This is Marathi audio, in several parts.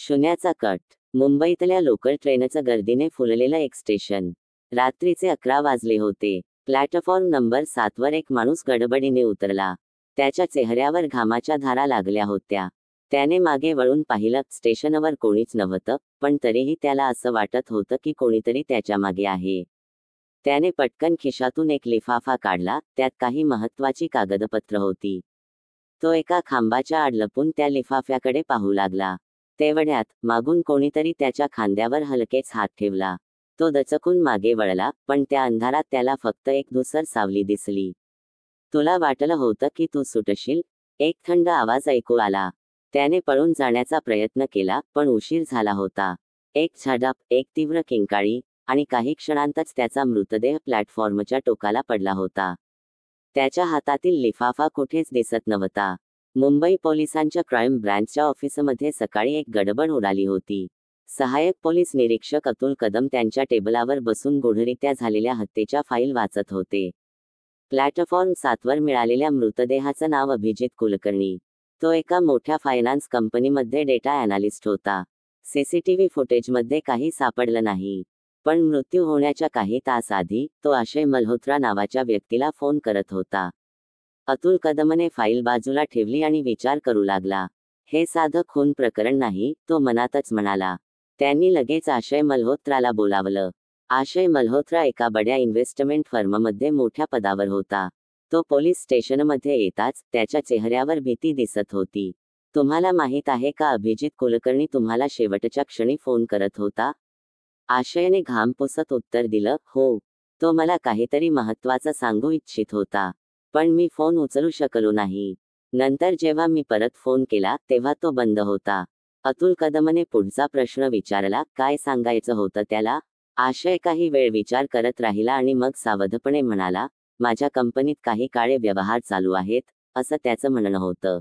शून्याचा कट. मुंबईतल्या लोकल ट्रेनचं गर्दीने फुललेलं एक स्टेशन. रात्रीचे 11 वाजले होते. प्लॅटफॉर्म नंबर 7 वर एक माणूस गडबडीने उतरला. त्याच्या चेहऱ्यावर घामाच्या धारा लागल्या होत्या. त्याने मागे वळून पाहिलं. स्टेशनवर कोणीच नव्हतं, पण तरीही त्याला असं वाटत होतं की कोणीतरी त्याच्या मागे आहे. त्याने पटकन खिशातून एक लिफाफा काढला. त्यात काही महत्त्वाची कागदपत्र होती. तो एका खांबाच्या आड लपून त्या लिफाफ्याकडे पाहू लागला. तेवढ्यात मागून कोणीतरी त्याच्या खांद्यावर हलकेच हात ठेवला. तो दचकून मागे वळला, पण त्या अंधारात त्याला फक्त एक धूसर सावली दिसली. तुला वाटलं होतं की तू सुटशील? एक थंड आवाज ऐकू आला. त्याने पळून जाण्याचा प्रयत्न केला, पण उशीर झाला होता. एक झडप, एक तीव्र किंकाळी, आणि काही क्षणांतच त्याचा मृतदेह प्लॅटफॉर्मच्या टोकाला पडला होता. त्याच्या हातातील लिफाफा कुठेच दिसत नव्हता. मुंबई पोलिसांच्या क्राईम ब्रँचच्या ऑफिसमध्ये सकाळी एक गडबड उडाली होती. सहाय्यक पोलीस निरीक्षक अतुल कदम त्यांच्या टेबलावर बसून गूढरित्या झालेल्या हत्येच्या फाईल वाचत होते. प्लॅटफॉर्म 7 वर मिळालेल्या मृतदेहाचं नाव अभिजित कुलकर्णी. तो एका मोठ्या फायनान्स कंपनीमध्ये डेटा अॅनालिस्ट होता. सीसीटीव्ही फुटेजमध्ये काही सापडलं नाही. पण मृत्यू होण्याच्या काही तास आधी तो अक्षय मल्होत्रा नावाच्या व्यक्तीला फोन करत होता. अतुल कदमने फाईल बाजूला ठेवली आणि विचार करू लागला. हे साधं खून प्रकरण नाही, तो मनातच म्हणाला. त्यांनी लगेच अक्षय मल्होत्राला बोलावलं. अक्षय मल्होत्रा एका बड्या इन्व्हेस्टमेंट फर्ममध्ये मोठ्या पदावर होता. तो पोलीस स्टेशनमध्ये येताच त्याच्या चेहऱ्यावर भीती दिसत होती. तुम्हाला माहीत आहे का अभिजित कुलकर्णी तुम्हाला शेवटच्या क्षणी फोन करत होता? अक्षयने घाम पुसत उत्तर दिलं, हो. तो मला काहीतरी महत्त्वाचं सांगू इच्छित होता. पण मी फोन उचलू शकलो नाही. नंतर जेव्हा मी परत फोन केला, तेव्हा तो बंद होता. अतुल कदमने पुढचा प्रश्न विचारला, काय सांगायचं होतं त्याला? अक्षय काही वेळ विचार करत राहिला आणि मग सावधपणे म्हणाला, माझ्या कंपनीत काही काळे व्यवहार चालू आहेत, असं त्याचं म्हणणं होतं.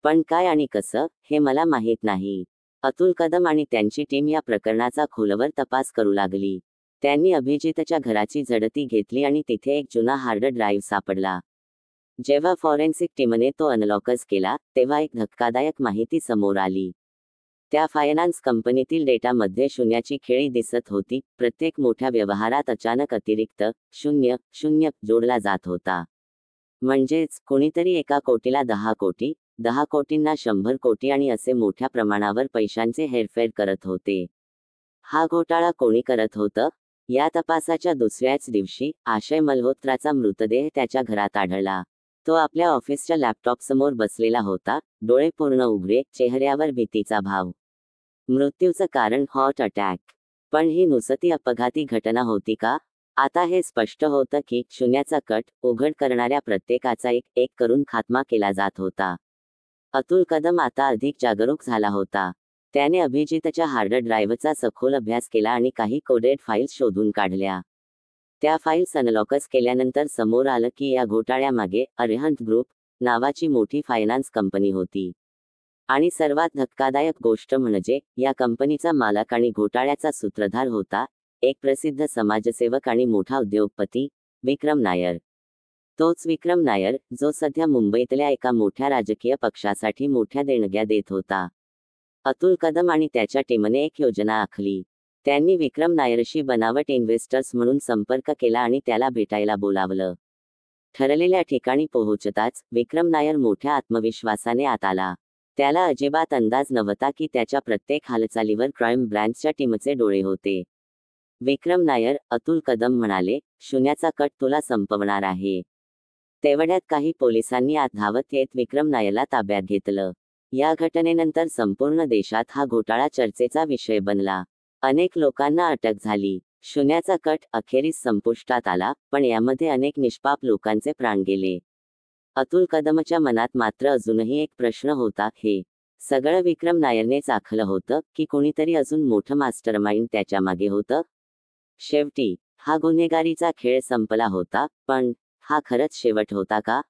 पण काय आणि कसं, हे मला माहीत नाही. अतुल कदम आणि त्यांची टीम या प्रकरणाचा खोलवर तपास करू लागली. त्यांनी अभिजितच्या घराची झडती घेतली आणि तिथे एक जुना हार्ड ड्राईव्ह सापडला. जेव्हा फॉरेन्सिक टीमने तो अनलॉकच केला, तेव्हा एक धक्कादायक माहिती समोर आली. त्या फायनान्स कंपनीतील डेटामध्ये शून्याची खेळी दिसत होती. प्रत्येक मोठ्या व्यवहारात अचानक अतिरिक्त 0,0 जोडला जात होता. म्हणजेच कोणीतरी 1 कोटीला 10 कोटी, 10 कोटींना 100 कोटी आणि असे मोठ्या प्रमाणावर पैशांचे हेरफेर करत होते. हा घोटाळा कोणी करत होतं? या तपासाच्या दुसऱ्याच दिवशी अक्षय मल्होत्राचा मृतदेह त्याच्या घरात आढळला. तो आपल्या ऑफिसच्या लॅपटॉपसमोर बसलेला होता, डोळे पूर्ण उघडे, चेहऱ्यावर भीतीचा भाव. मृत्यूचं कारण हार्ट अटॅक. पण ही नुसती अपघाती घटना होती का? आता हे स्पष्ट होतं की शून्याचा कट उघड करणाऱ्या प्रत्येकाचा एक एक करून खात्मा केला जात होता. अतुल कदम आता अधिक जागरूक झाला होता. त्याने अभिजितच्या हार्ड ड्राईव्हचा सखोल अभ्यास केला आणि काही कोडेड फाईल्स शोधून काढल्या. त्या फाईल्स अनलॉकच केल्यानंतर समोर आलं की या घोटाळ्यामागे अरिहंत ग्रुप नावाची मोठी फायनान्स कंपनी होती. आणि सर्वात धक्कादायक गोष्ट म्हणजे या कंपनीचा मालक आणि घोटाळ्याचा सूत्रधार होता एक प्रसिद्ध समाजसेवक आणि मोठा उद्योगपती, विक्रम नायर. तोच विक्रम नायर, जो सध्या मुंबईतल्या एका मोठ्या राजकीय पक्षासाठी मोठ्या देणग्या देत होता. अतुल कदम आणि त्याच्या टीमने एक योजना आखली. त्यांनी विक्रम नायरशी बनावट इन्व्हेस्टर्स म्हणून संपर्क केला आणि त्याला भेटायला बोलावलं. ठरलेल्या ठिकाणी पोहोचताच विक्रम नायर मोठ्या आत्मविश्वासाने आत आला. त्याला अजिबात अंदाज नव्हता की त्याच्या प्रत्येक हालचालीवर क्राईम ब्रँचच्या टीमचे डोळे होते. विक्रम नायर, अतुल कदम म्हणाले, शून्याचा कट तुला संपवणार आहे. तेवढ्यात काही पोलिसांनी आत धावत येत विक्रम नायरला ताब्यात घेतलं. या घटनेनंतर संपूर्ण देशात हा घोटाळा चर्चेचा विषय बनला. अनेक लोकांना अटक झाली. शून्याचा कट अखेरीस संपुष्टात आला, पण यामध्ये अनेक निष्पाप लोकांचे प्राण गेले. अतुल कदमच्या मनात मात्र अजूनही एक प्रश्न होता, हे सगळं विक्रम नायरनेच आखलं होतं की कोणीतरी अजून मोठं मास्टरमाइंड त्याच्या मागे होतं? शेवटी हा गुन्हेगारीचा खेळ संपला होता, पण हा खरंच शेवट होता का?